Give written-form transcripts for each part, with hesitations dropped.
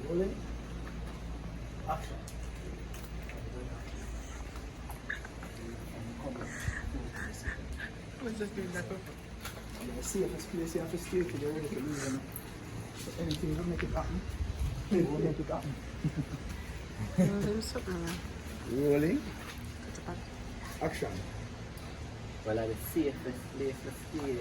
Rolling. Action. Let's just do that. See if it's place you have to stay till you're ready to leave. So anything will make it happen. Will make it happen. Rolling. Action. Well, I'm the safest place to stay.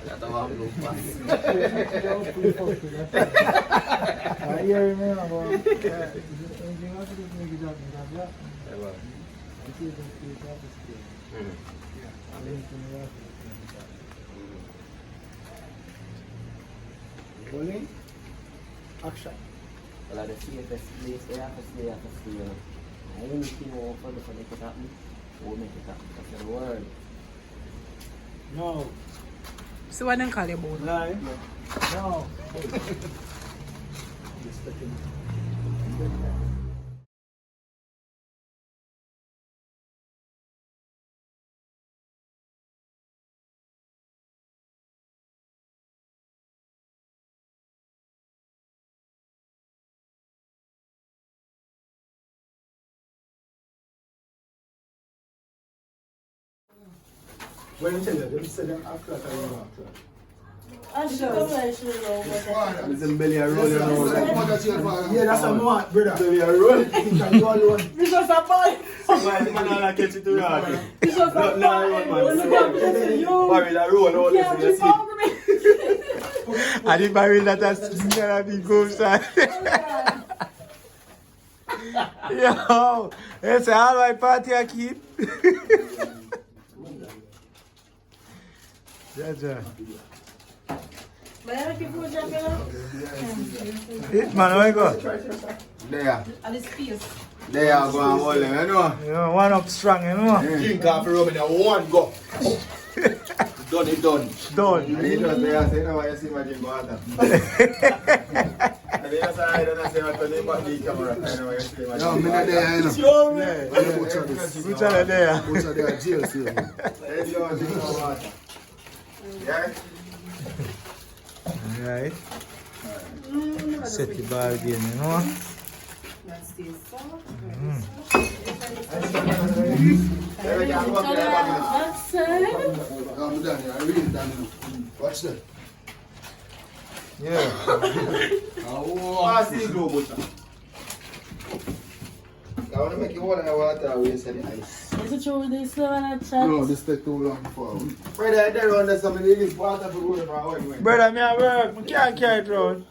That's a long loop pass. Yeah, remember. Anything else to make it happen? Yeah. See if it's place you have to stay. Yeah. Anything you have to stay. Rolling. Action. Well, I'm the safest place they have to stay. Anything over for make it happen, we'll make it happen. That's the word. No. So what then call you about? Lie. No. Just looking. When you tell them say them after that or you after. It's in belly and roll. Yeah, that's a man, brother. Belly and roll. You can go alone. This was a boy. Why the man not catch it to run? This was a boy. Barrel and roll all this you see. And the barrel that has gonna be good, son. Yo, it's all my party I keep. Jaja. Man, Man, where you go? There. and it's fierce. There you go and hold them, you know. You know, one up strong, you know. Drink coffee rum in a one go. Done it done. Done. And you just there say, no, you see my drink water. And the other side, and I say, I'm turning back the camera. I know you see my drink water. No, I'm not there, you know. Which are they there? Which are there? Jail still. There you go, drink some water. Yeah? Alright. Set the ball again, you know. That's this. There we go, I'm up there. I'm done here. I really done now. Watch that. Yeah. Pass the glue, butcher. I want to make you water and water away the ice. Is it true this one chat? No, this take too long for me. Brother, there on the some of this water for going for a while. Brother, me at work. I can't carry it round.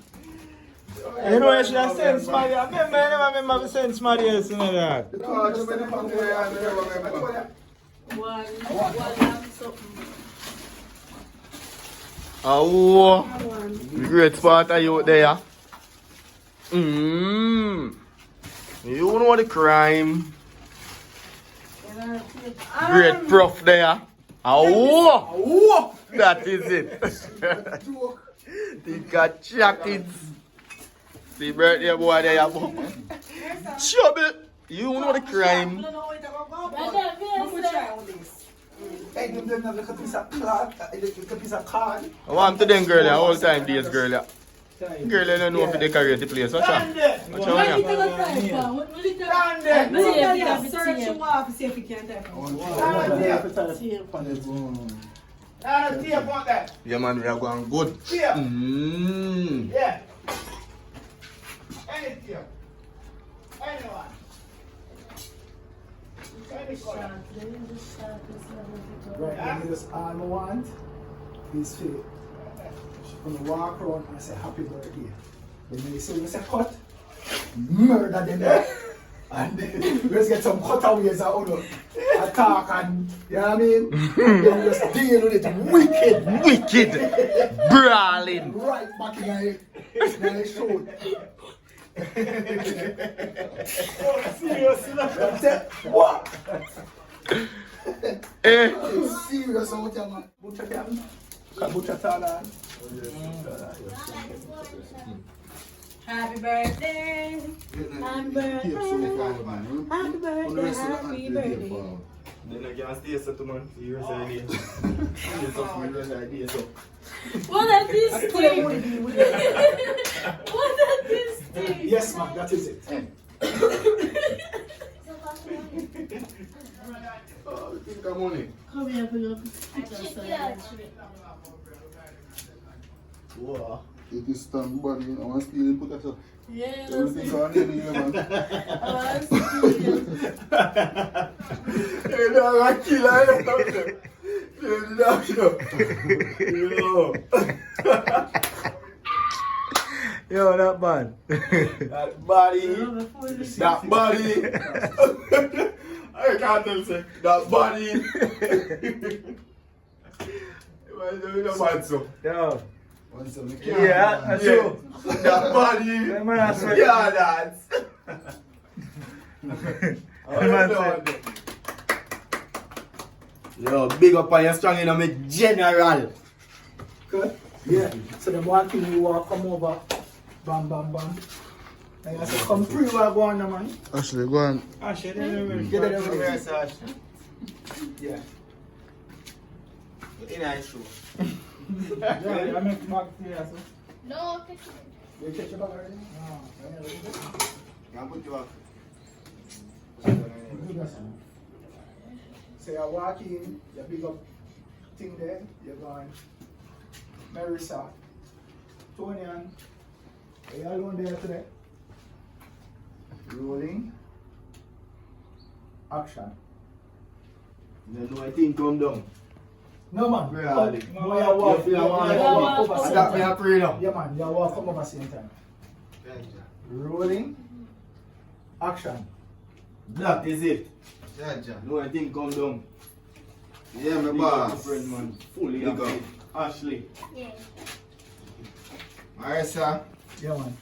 You know, you should have sent somebody. I never remember send somebody else in that. No, just when you come to the hand, I never remember. One something. Oh, great spot are you there? You know the crime. Great prof there. Oh, that is it. They got jackets. See birthday boy there. Trouble. You know the crime. Hey, give them a little piece of cloth, a little piece of card. I want to them girl, all time days girl. Girl, you don't know if they decorate the place. Watch out. Watch out. Search you off and see if you can take Yeah, man, we are going good. Yeah. Anything. Anyone. Right, and this all I want is for when you walk around and say happy birthday. Then you say, we say cut, murder them there. And then let's get some cutaways out of attack and, you know what I mean? Then just deal with it Wicked. Brawling. right back in your shoulder. What? Serious out here, man. Butcher them. Butcher salad. Happy birthday. Happy birthday. Happy birthday. Happy birthday. Then I can stay so to man. You rest of the day. You suffer the rest of the day, so. What at this thing? What at this thing? Yes, man, that is it. Oh, think of money. Come here for your picture. Wow. It is stand body, I want to steal and put that up. Yeah, Everything going in here, man. Hey, dog, I kill her. You dog, yo. Yo, that bad. That body. That body. I can't tell say that body. You know bad so. Yo. One second. Yeah, that's true. That body. That man has sweat. Yeah, that. Yo, big up on your strong in my general. Good? Yeah. So the walking you walk come over. Bam bam bam. And I say come pre walk on the man. Ashley, go on. Ashley, Get it over. Yeah. In a shoe. Yeah, I make Mark here, so. No, You catch your bag already? Can put you up. So you walk in, you big up thing there, you're going Marissa, Tony and are you alone there today? Rolling. Action. You know I think come down. No man. Really? No, you walk. You You feel walk over I same got me a time. pray now. Yeah man, you walk come over same time. Rolling. Action. That is it. Yeah, John. No I think come down. Yeah, my Big up boss. the friend man. Fully Big up. happy. Ashley. yeah. Alright, sir. Yeah man.